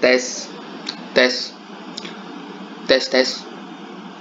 Tes, tes, tes, tes.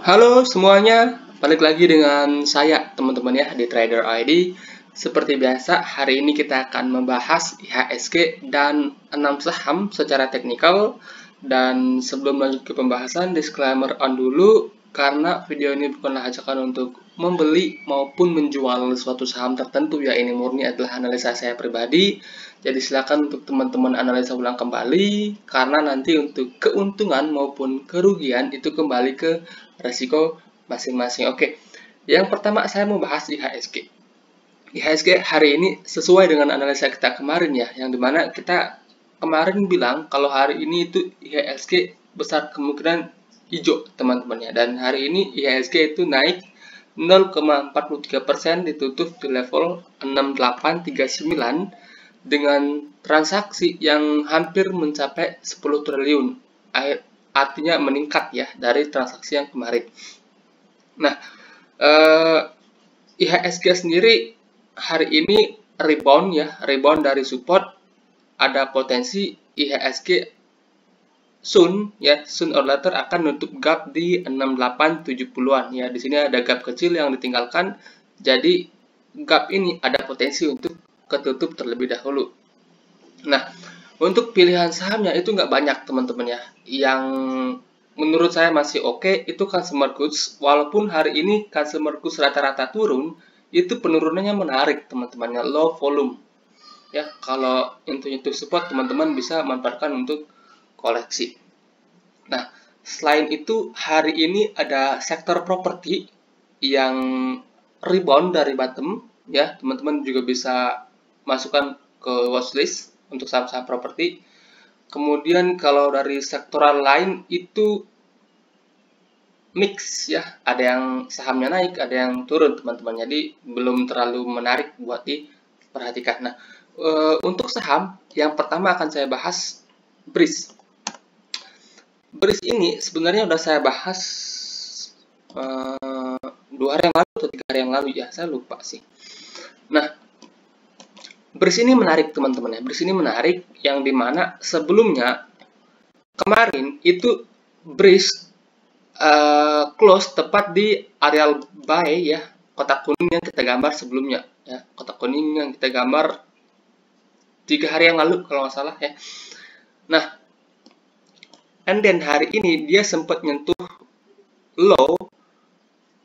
Halo semuanya, balik lagi dengan saya teman-teman ya di Trader ID. Seperti biasa, hari ini kita akan membahas IHSG dan 6 saham secara teknikal. Dan sebelum lanjut ke pembahasan, disclaimer on dulu, karena video ini bukanlah ajakan untuk membeli maupun menjual suatu saham tertentu ya, ini murni adalah analisa saya pribadi. Jadi silakan untuk teman-teman analisa ulang kembali, karena nanti untuk keuntungan maupun kerugian itu kembali ke resiko masing-masing. Oke, yang pertama saya mau bahas IHSG. IHSG hari ini sesuai dengan analisa kita kemarin ya, yang dimana kita kemarin bilang kalau hari ini itu IHSG besar kemungkinan hijau teman-teman ya, dan hari ini IHSG itu naik 0,43%, ditutup di level 6839 dengan transaksi yang hampir mencapai 10 triliun, artinya meningkat ya dari transaksi yang kemarin. Nah, IHSG sendiri hari ini rebound ya, rebound dari support. Ada potensi IHSG soon or later akan nutup gap di 6870-an ya. Di sini ada gap kecil yang ditinggalkan. Jadi gap ini ada potensi untuk ketutup terlebih dahulu. Nah, untuk pilihan sahamnya itu nggak banyak teman-teman ya. Yang menurut saya masih oke itu consumer goods. Walaupun hari ini consumer goods rata-rata turun, itu penurunannya menarik teman-temannya, low volume. Ya, kalau untuk support teman-teman bisa manfaatkan untuk koleksi. Nah, selain itu hari ini ada sektor properti yang rebound dari bottom ya, teman-teman juga bisa masukkan ke watchlist untuk saham-saham properti. Kemudian kalau dari sektoral lain itu mix ya, ada yang sahamnya naik, ada yang turun teman-teman. Jadi belum terlalu menarik buat diperhatikan. Nah, untuk saham yang pertama akan saya bahas BRIS. BRIS ini sebenarnya udah saya bahas 2 hari yang lalu atau 3 hari yang lalu ya, saya lupa sih. Nah, BRIS ini menarik teman-teman ya. BRIS ini menarik yang dimana sebelumnya kemarin itu BRIS close tepat di areal buy ya, kotak kuning yang kita gambar sebelumnya ya, kotak kuning yang kita gambar 3 hari yang lalu kalau nggak salah ya. Nah, and then hari ini dia sempat nyentuh low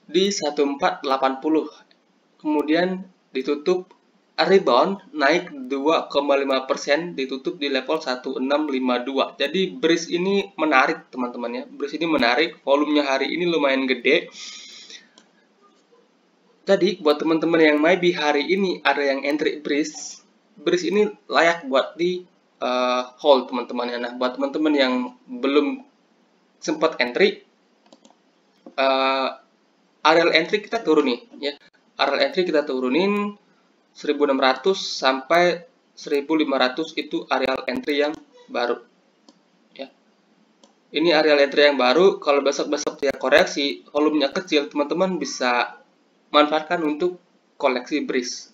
di 1480, kemudian ditutup rebound naik 2,5%, ditutup di level 1652. Jadi BRIS ini menarik teman-teman ya. BRIS ini menarik, volumenya hari ini lumayan gede. Jadi buat teman-teman yang maybe hari ini ada yang entry BRIS ini layak buat di hold teman-teman ya. Nah, buat teman-teman yang belum sempat entry, areal entry kita turun nih ya. Areal entry kita turunin 1600 sampai 1500, itu areal entry yang baru ya. Ini areal entry yang baru. Kalau besok-besok dia koreksi, volumenya kecil, teman-teman bisa manfaatkan untuk koleksi BRIS.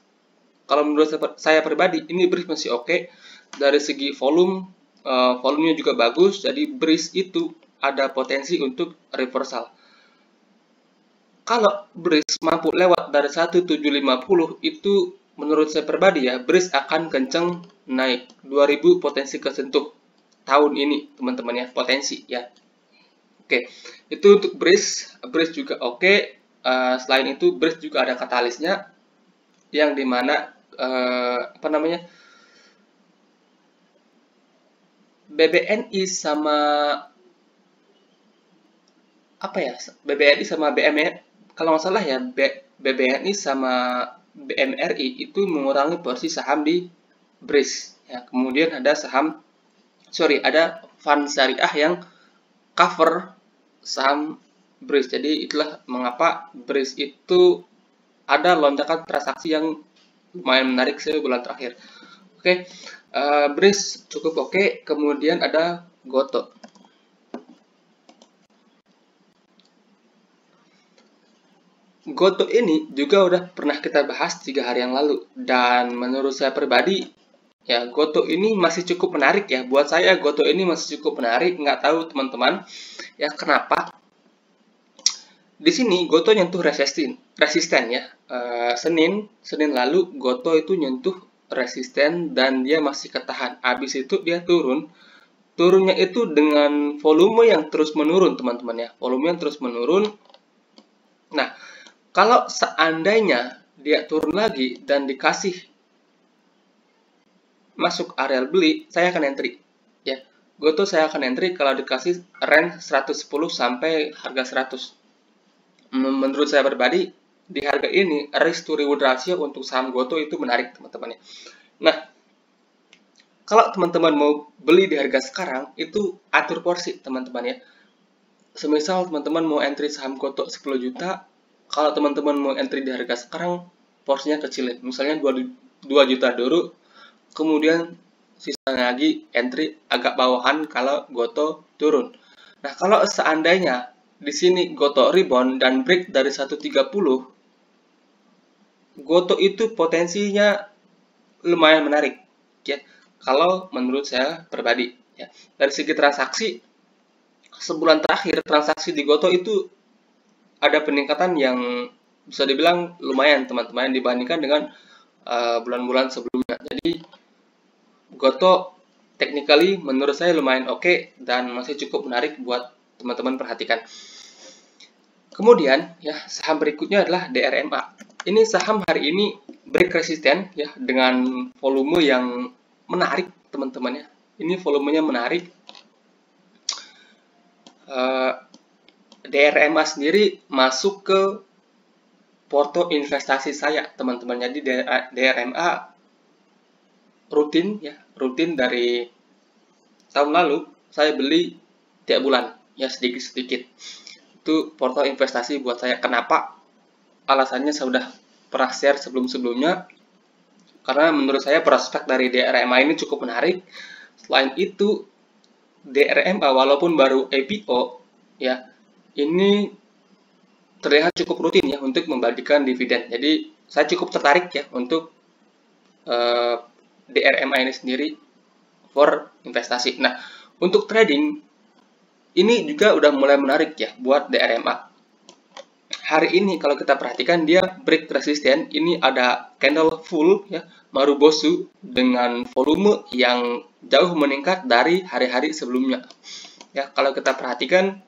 Kalau menurut saya pribadi, ini BRIS masih oke. Dari segi volumenya juga bagus. Jadi BRIS itu ada potensi untuk reversal. Kalau BRIS mampu lewat dari 1750, itu menurut saya pribadi ya, BRIS akan kenceng naik. 2000 potensi kesentuh tahun ini teman-teman ya, potensi ya. Oke, itu untuk BRIS. BRIS juga oke. Selain itu BRIS juga ada katalisnya, yang dimana BBNI sama BBNI sama BMR, kalau nggak salah ya, BBNI sama BMRI itu mengurangi porsi saham di BRIS ya. Kemudian ada ada fund syariah yang cover saham BRIS. Jadi itulah mengapa BRIS itu ada lonjakan transaksi yang lumayan menarik sebulan terakhir. Oke, BRIS cukup oke. Kemudian ada GOTO. GOTO ini juga udah pernah kita bahas 3 hari yang lalu, dan menurut saya pribadi Ya, Goto ini masih cukup menarik ya. Buat saya Goto ini masih cukup menarik. Nggak tahu teman-teman ya kenapa. Di sini Goto nyentuh resisten ya. Senin lalu Goto itu nyentuh resisten dan dia masih ketahan. Habis itu dia turun. Turunnya itu dengan volume yang terus menurun teman-teman ya. Volume yang terus menurun. Nah, kalau seandainya dia turun lagi dan dikasih masuk area beli, saya akan entry ya. Goto saya akan entry kalau dikasih range 110 sampai harga 100. Menurut saya pribadi di harga ini risk to reward ratio untuk saham Goto itu menarik teman-teman ya. Nah, kalau teman-teman mau beli di harga sekarang itu atur porsi teman-teman ya. Semisal teman-teman mau entry saham Goto 10 juta, kalau teman-teman mau entry di harga sekarang porsinya kecil ya. Misalnya 2 juta dulu, kemudian sisanya lagi entry agak bawahan kalau Goto turun. Nah, kalau seandainya di sini Goto rebound dan break dari 130, Goto itu potensinya lumayan menarik ya. Kalau menurut saya pribadi ya. Dari segi transaksi sebulan terakhir transaksi di Goto itu ada peningkatan yang bisa dibilang lumayan teman-teman dibandingkan dengan bulan-bulan sebelumnya. Jadi Goto technically menurut saya lumayan oke dan masih cukup menarik buat teman-teman perhatikan. Kemudian ya saham berikutnya adalah DRMA. Ini saham hari ini break resisten ya dengan volume yang menarik teman-teman ya. Ini volumenya menarik. DRMA sendiri masuk ke porto investasi saya teman-teman. Jadi DRMA rutin dari tahun lalu saya beli tiap bulan ya sedikit-sedikit. Itu porto investasi buat saya. Kenapa? Alasannya saya sudah pernah share sebelum-sebelumnya. Karena menurut saya prospek dari DRMA ini cukup menarik. Selain itu, DRMA walaupun baru IPO ya, ini terlihat cukup rutin ya untuk membagikan dividen. Jadi saya cukup tertarik ya untuk DRMA ini sendiri for investasi. Nah, untuk trading ini juga udah mulai menarik ya buat DRMA. Hari ini kalau kita perhatikan dia break resisten, ini ada candle full ya Marubosu dengan volume yang jauh meningkat dari hari-hari sebelumnya. Ya, kalau kita perhatikan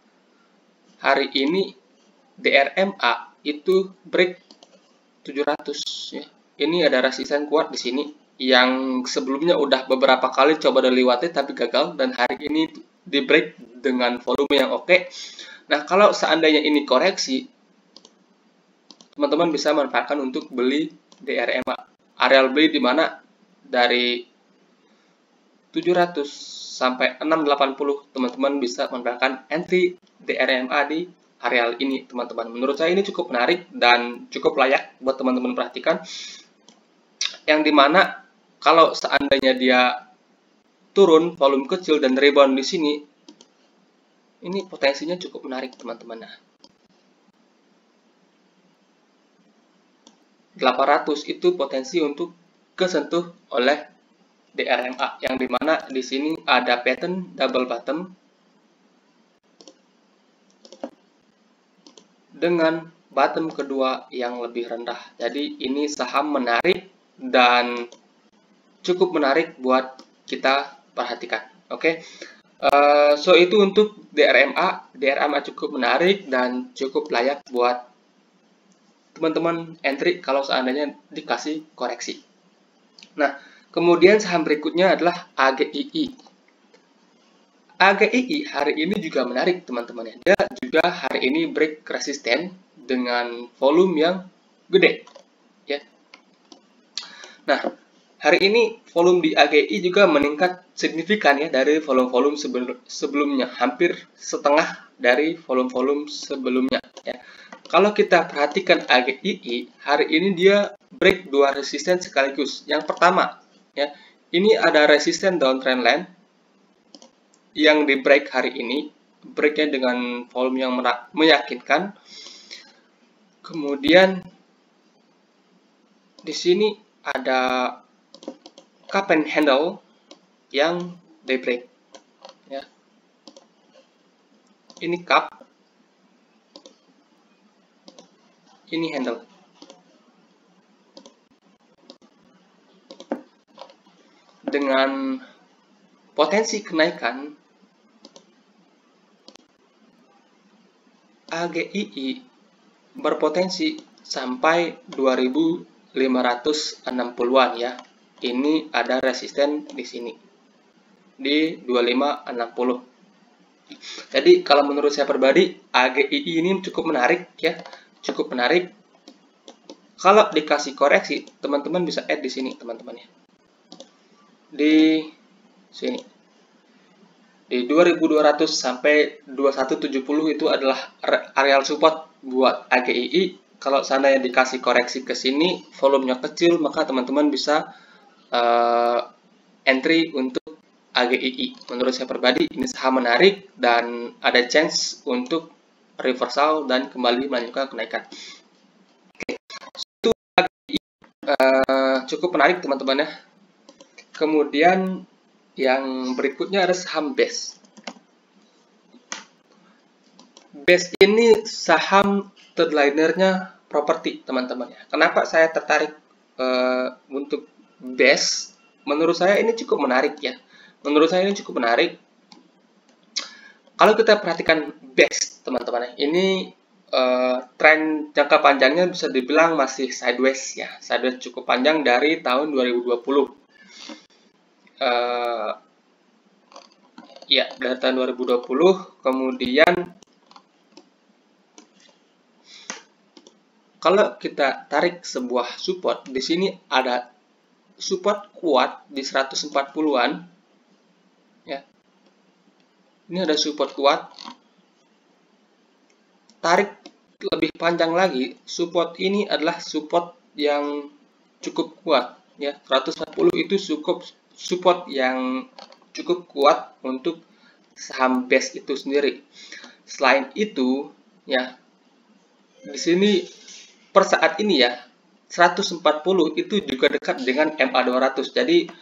hari ini DRMA itu break 700 ya. Ini ada resisten kuat di sini yang sebelumnya udah beberapa kali coba dilewati tapi gagal dan hari ini di break dengan volume yang oke. Nah, kalau seandainya ini koreksi, teman-teman bisa manfaatkan untuk beli DRMA. Area beli di mana dari 700 sampai 680 teman-teman bisa manfaatkan entry DRMA di area ini teman-teman. Menurut saya ini cukup menarik dan cukup layak buat teman-teman perhatikan. Yang dimana kalau seandainya dia turun volume kecil dan rebound di sini, ini potensinya cukup menarik teman-teman. Nah, 800 itu potensi untuk kesentuh oleh DRMA yang dimana di sini ada pattern double bottom dengan bottom kedua yang lebih rendah. Jadi ini saham menarik dan cukup menarik buat kita perhatikan. Oke. So itu untuk DRMA. DRMA cukup menarik dan cukup layak buat teman-teman entry kalau seandainya dikasih koreksi. Nah, kemudian saham berikutnya adalah AGII. AGII hari ini juga menarik teman-teman. Dia juga hari ini break resisten dengan volume yang gede. Ya. Nah, hari ini volume di AGII juga meningkat signifikan ya dari volume-volume sebelumnya, hampir setengah dari volume-volume sebelumnya. Ya. Kalau kita perhatikan AGII, hari ini dia break dua resisten sekaligus. Yang pertama, ya, ini ada resisten downtrend line yang di break hari ini, breaknya dengan volume yang meyakinkan. Kemudian di sini ada cup and handle yang day break. Ya. Ini cup, ini handle. Dengan potensi kenaikan AGII berpotensi sampai 2560-an ya. Ini ada resisten di sini di 2560. Jadi kalau menurut saya pribadi AGII ini cukup menarik ya, cukup menarik. Kalau dikasih koreksi, teman-teman bisa add di sini teman-teman ya. Di sini di 2200 sampai 2170 itu adalah areal support buat AGII. Kalau seandainya dikasih koreksi ke sini, volumenya kecil, maka teman-teman bisa entry untuk AGII. Menurut saya pribadi ini saham menarik dan ada chance untuk reversal dan kembali melanjutkan kenaikan. Oke, itu AGII cukup menarik teman-teman ya. Kemudian yang berikutnya ada saham BES. BES ini saham third linernya properti teman-teman ya. Kenapa saya tertarik untuk BES? Menurut saya ini cukup menarik ya. Menurut saya ini cukup menarik. Kalau kita perhatikan BES teman-teman ya, ini tren jangka panjangnya bisa dibilang masih sideways ya. Sideways cukup panjang dari tahun 2020. Ya, dari tahun 2020, kemudian kalau kita tarik sebuah support, di sini ada support kuat di 140-an. Ya. Ini ada support kuat. Tarik lebih panjang lagi, support ini adalah support yang cukup kuat ya. 140 itu support yang cukup kuat untuk saham BES itu sendiri. Selain itu, ya di sini per saat ini ya 140 itu juga dekat dengan MA200. Jadi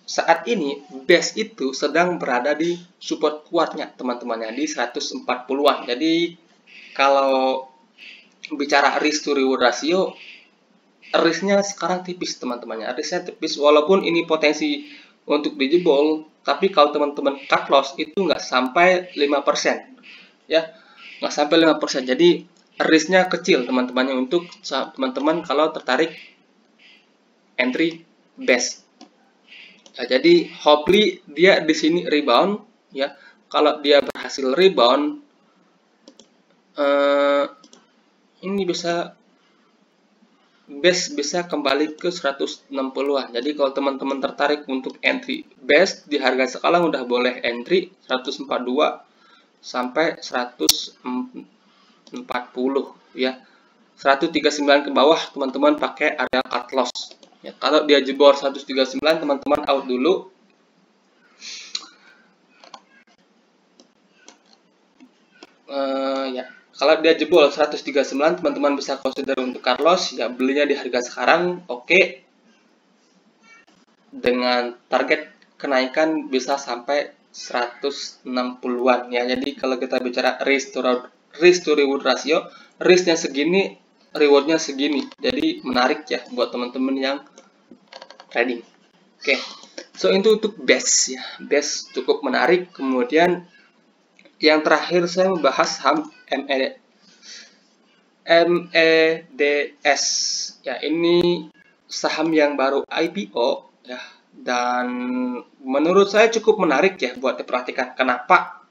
saat ini BES itu sedang berada di support kuatnya teman-teman ya, di 140-an. Jadi kalau bicara risk to reward ratio, risknya sekarang tipis teman-teman ya. Risknya tipis walaupun ini potensi untuk dijebol, tapi kalau teman-teman cut loss itu nggak sampai 5% ya, nggak sampai 5%. Jadi risknya kecil teman-temannya untuk teman-teman kalau tertarik entry BES. Ya, jadi hopefully dia di sini rebound ya. Kalau dia berhasil rebound, ini BES bisa kembali ke 160-an. Jadi kalau teman-teman tertarik untuk entry BES di harga sekarang udah boleh entry 142 sampai 140 ya. 139 ke bawah teman-teman pakai area cut loss. Ya, kalau dia jebol 139 teman-teman out dulu. Ya. Kalau dia jebol 139, teman-teman bisa consider untuk cut loss, ya belinya di harga sekarang, oke. Dengan target kenaikan bisa sampai 160-an ya. Jadi kalau kita bicara risk to reward ratio, risknya segini, rewardnya segini. Jadi menarik ya buat teman-teman yang trading. Oke. So itu untuk BES ya. BES cukup menarik. Kemudian yang terakhir saya membahas saham MEDS ya, ini saham yang baru IPO ya, dan menurut saya cukup menarik ya buat diperhatikan. Kenapa?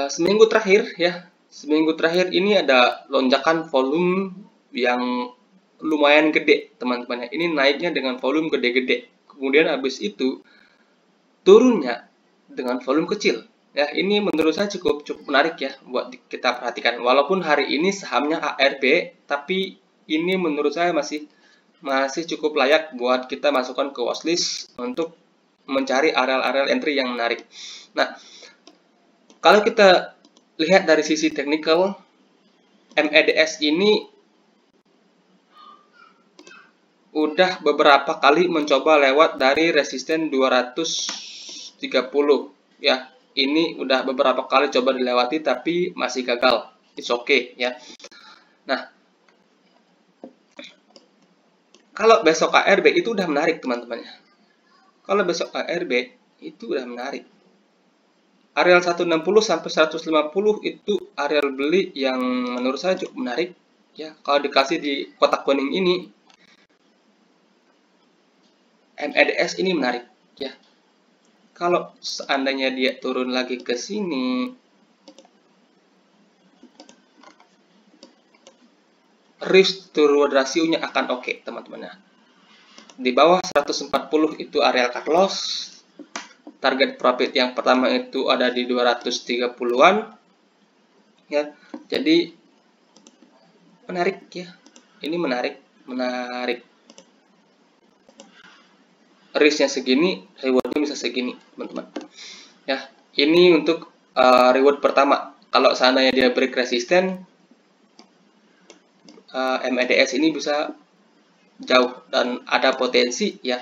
Seminggu terakhir ini ada lonjakan volume yang lumayan gede teman-teman ya. Ini naiknya dengan volume gede-gede, kemudian habis itu turunnya dengan volume kecil. Ya, ini menurut saya cukup menarik ya buat kita perhatikan. Walaupun hari ini sahamnya ARB, tapi ini menurut saya masih cukup layak buat kita masukkan ke watchlist untuk mencari areal-areal entry yang menarik. Nah, kalau kita lihat dari sisi technical, MEDS ini udah beberapa kali mencoba lewat dari resisten 230 ya. Ini udah beberapa kali coba dilewati tapi masih gagal. It's okay ya. Nah, kalau besok KRB itu udah menarik teman-teman ya. Kalau besok KRB itu udah menarik. Areal 160 sampai 150 itu areal beli yang menurut saya cukup menarik ya. Kalau dikasih di kotak kuning ini, MADS ini menarik ya. Kalau seandainya dia turun lagi ke sini, risk to reward ratio-nya akan oke, teman-teman ya. Di bawah 140 itu area cut loss. Target profit yang pertama itu ada di 230-an. Ya. Jadi menarik ya. Ini menarik. Risk-nya segini, reward-nya bisa segini, teman-teman. Ya, ini untuk reward pertama. Kalau seandainya dia break resisten, MADS ini bisa jauh dan ada potensi ya.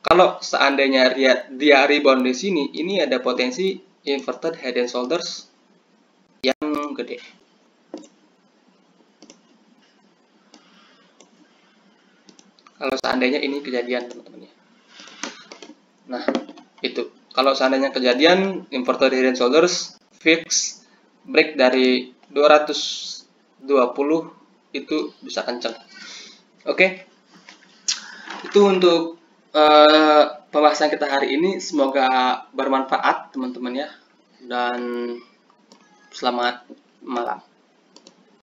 Kalau seandainya dia rebound di sini, ini ada potensi inverted head and shoulders yang gede. Kalau seandainya ini kejadian, teman-teman ya. Nah, itu. Kalau seandainya kejadian inverted head and shoulders fix break dari 220 itu bisa kenceng. Oke. Itu untuk pembahasan kita hari ini. Semoga bermanfaat teman-teman ya. Dan selamat malam.